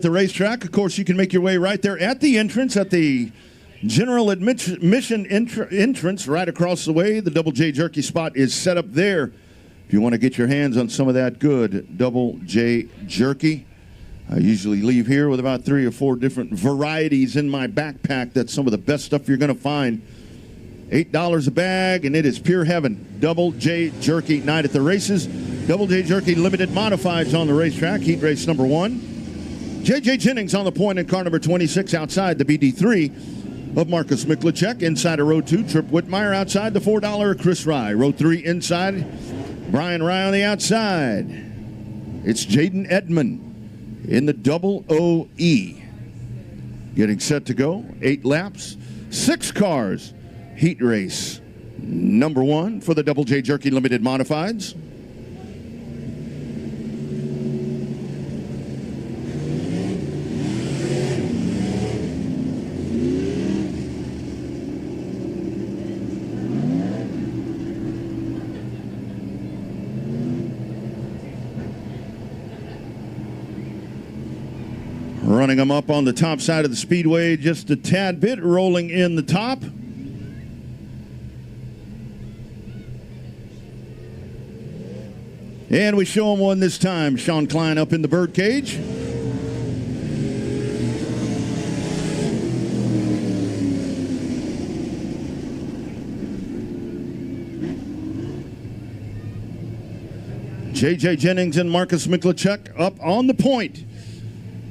The racetrack, of course, you can make your way right there at the entrance, at the general admission entrance right across the way. The Double J Jerky spot is set up there. If you want to get your hands on some of that good Double J Jerky, I usually leave here with about 3 or 4 different varieties in my backpack. That's some of the best stuff you're going to find. $8 a bag, and it is pure heaven. Double J Jerky night at the races. Double J Jerky limited modifieds on the racetrack. Heat race number 1. J.J. Jennings on the point in car number 26 outside the BD3 of Marcus Miklicek. Inside of row 2, Trip Whitmire. Outside the $4 Chris Rye. Row 3 inside, Brian Rye on the outside. It's Jaden Edmond in the double OE. Getting set to go. 8 laps, 6 cars. Heat race number 1 for the Double J Jerky Limited Modifieds. Running them up on the top side of the speedway just a tad bit, rolling in the top. And we show him one this time. Sean Klein up in the birdcage. J.J. Jennings and Marcus Miklicek up on the point.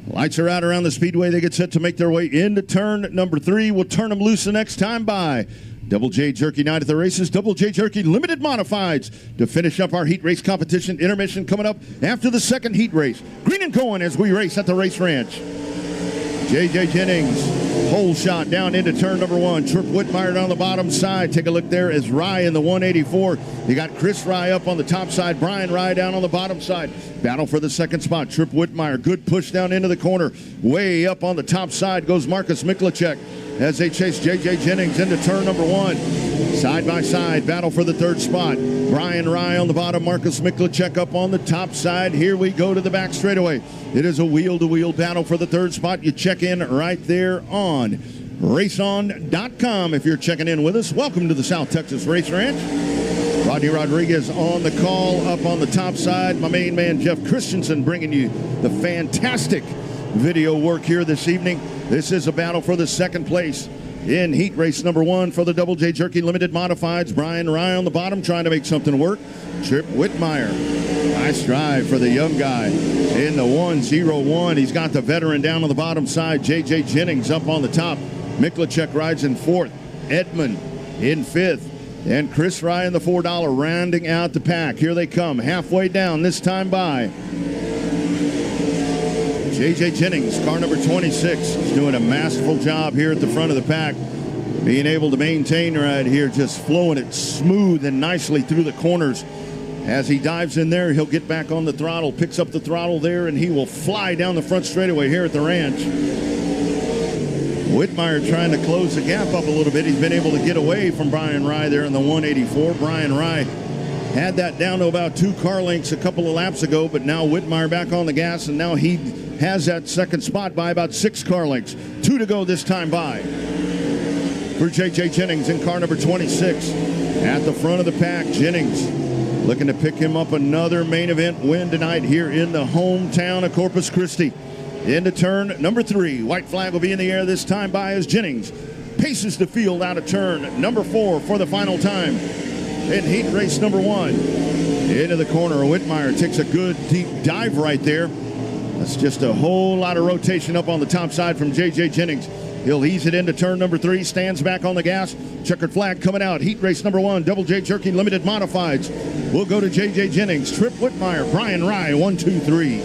Lights are out around the speedway. They get set to make their way into turn number 3. We'll turn them loose the next time by. Double J Jerky night at the races. Double J Jerky limited modifieds to finish up our heat race competition. Intermission coming up after the second heat race. Green and Cohen as we race at the race ranch. J.J. Jennings, hole shot down into turn number 1. Trip Whitmire on the bottom side. Take a look there as Rye in the 184. You got Chris Rye up on the top side. Brian Rye down on the bottom side. Battle for the second spot. Trip Whitmire, good push down into the corner. Way up on the top side goes Marcus Miklicek as they chase J.J. Jennings into turn number 1. Side by side, battle for the third spot. Brian Rye on the bottom, Marcus Miklicek up on the top side. Here we go to the back straightaway. It is a wheel-to-wheel battle for the third spot. You check in right there on RaceOn.com if you're checking in with us. Welcome to the South Texas Race Ranch. Rodney Rodriguez on the call up on the top side. My main man, Jeff Christensen, bringing you the fantastic video work here this evening. This is a battle for the second place in heat race number 1 for the Double J Jerky Limited Modifieds. Brian Rye on the bottom trying to make something work. Trip Whitmire. Nice drive for the young guy in the 101. He's got the veteran down on the bottom side. J.J. Jennings up on the top. Miklicek rides in 4th. Edmond in 5th. And Chris Rye in the $4 rounding out the pack. Here they come halfway down this time by. J.J. Jennings, car number 26, is doing a masterful job here at the front of the pack. Being able to maintain right here, just flowing it smooth and nicely through the corners. As he dives in there, he'll get back on the throttle, picks up the throttle there, and he will fly down the front straightaway here at the ranch. Whitmire trying to close the gap up a little bit. He's been able to get away from Brian Rye there in the 184. Brian Rye had that down to about 2 car lengths a couple of laps ago, but now Whitmire back on the gas, and now he has that second spot by about 6 car lengths. 2 to go this time by. For J.J. Jennings in car number 26. At the front of the pack, Jennings looking to pick him up another main event win tonight here in the hometown of Corpus Christi. Into turn number 3. White flag will be in the air this time by as Jennings paces the field out of turn number 4 for the final time. In heat race number 1. Into the corner, Whitmire takes a good deep dive right there. That's just a whole lot of rotation up on the top side from J.J. Jennings. He'll ease it into turn number 3, stands back on the gas. Checkered flag coming out. Heat race number 1, Double J Jerky Limited Modifieds. We'll go to J.J. Jennings, Trip Whitmire, Brian Rye, 1, 2, 3.